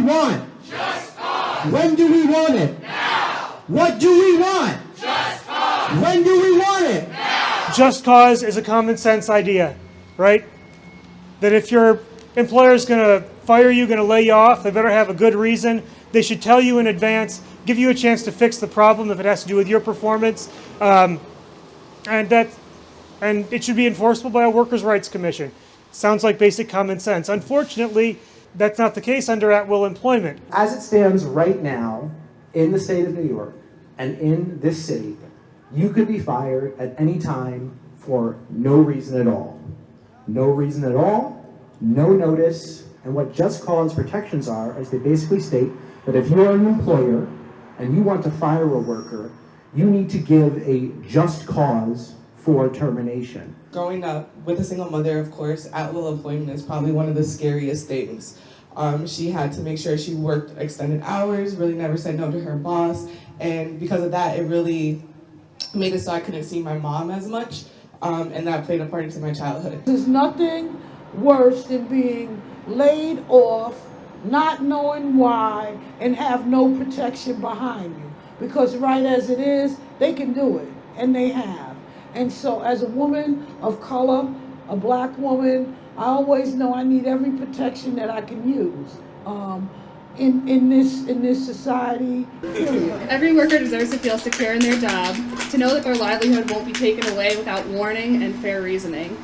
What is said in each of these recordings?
want? Just cause. When do we want it? Now. What do we want? Just cause. When do we want it? Now. Just cause is a common sense idea, right? That if your employer is going to fire you, going to lay you off, they better have a good reason. They should tell you in advance, give you a chance to fix the problem if it has to do with your performance, and it should be enforceable by a workers' rights commission. Sounds like basic common sense. Unfortunately, that's not the case under at-will employment. As it stands right now, in the state of New York and in this city, you could be fired at any time for no reason at all. No reason at all, no notice, and what just cause protections are is they basically state that if you're an employer and you want to fire a worker, you need to give a just cause for termination. Growing up with a single mother, of course, at-will employment is probably one of the scariest things. She had to make sure she worked extended hours, really never said no to her boss, and because of that, it really made it so I couldn't see my mom as much, and that played a part into my childhood. There's nothing worse than being laid off, not knowing why, and have no protection behind you. Because right as it is, they can do it, and they have. And so as a woman of color, a black woman, I always know I need every protection that I can use in this society, period. Every worker deserves to feel secure in their job, to know that their livelihood won't be taken away without warning and fair reasoning.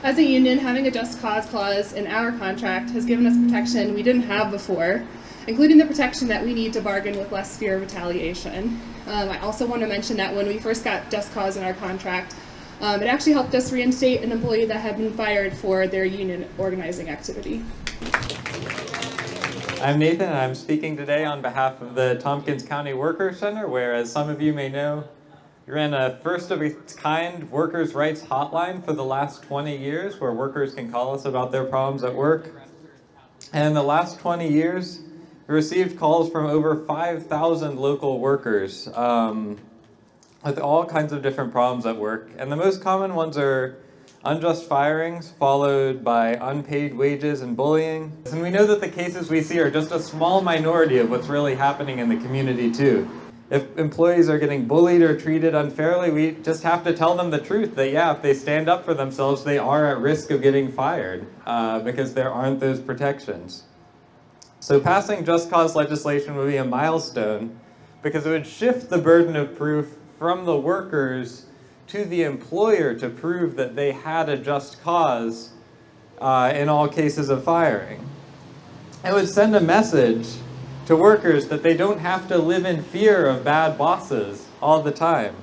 As a union, having a just cause clause in our contract has given us protection we didn't have before, including the protection that we need to bargain with less fear of retaliation. I also want to mention that when we first got just cause in our contract, it actually helped us reinstate an employee that had been fired for their union organizing activity. I'm Nathan, and I'm speaking today on behalf of the Tompkins County Workers Center, where, as some of you may know, we ran a first-of-its-kind workers' rights hotline for the last 20 years, where workers can call us about their problems at work. And in the last 20 years, we received calls from over 5,000 local workers with all kinds of different problems at work. And the most common ones are unjust firings, followed by unpaid wages and bullying. And we know that the cases we see are just a small minority of what's really happening in the community too. If employees are getting bullied or treated unfairly, we just have to tell them the truth that, yeah, if they stand up for themselves, they are at risk of getting fired because there aren't those protections. So passing just cause legislation would be a milestone because it would shift the burden of proof from the workers to the employer to prove that they had a just cause in all cases of firing. It would send a message to workers that they don't have to live in fear of bad bosses all the time.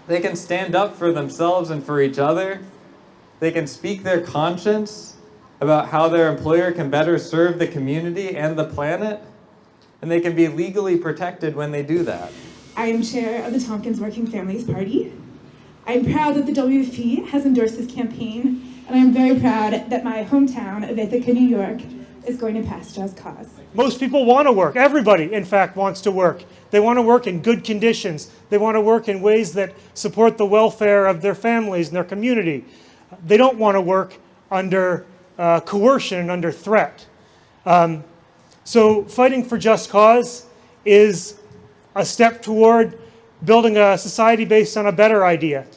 They can stand up for themselves and for each other. They can speak their conscience about how their employer can better serve the community and the planet, and they can be legally protected when they do that. I am chair of the Tompkins Working Families Party. I'm proud that the WFP has endorsed this campaign, and I'm very proud that my hometown of Ithaca, New York, is going to pass Just Cause. Most people want to work. Everybody, in fact, wants to work. They want to work in good conditions. They want to work in ways that support the welfare of their families and their community. They don't want to work under coercion and under threat. So fighting for just cause is a step toward building a society based on a better idea,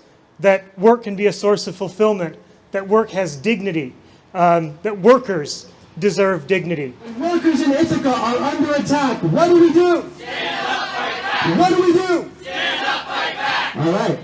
that work can be a source of fulfillment, that work has dignity, that workers deserve dignity. Workers in Ithaca are under attack. What do we do? Stand up, fight back. What do we do? Stand up, fight back. All right.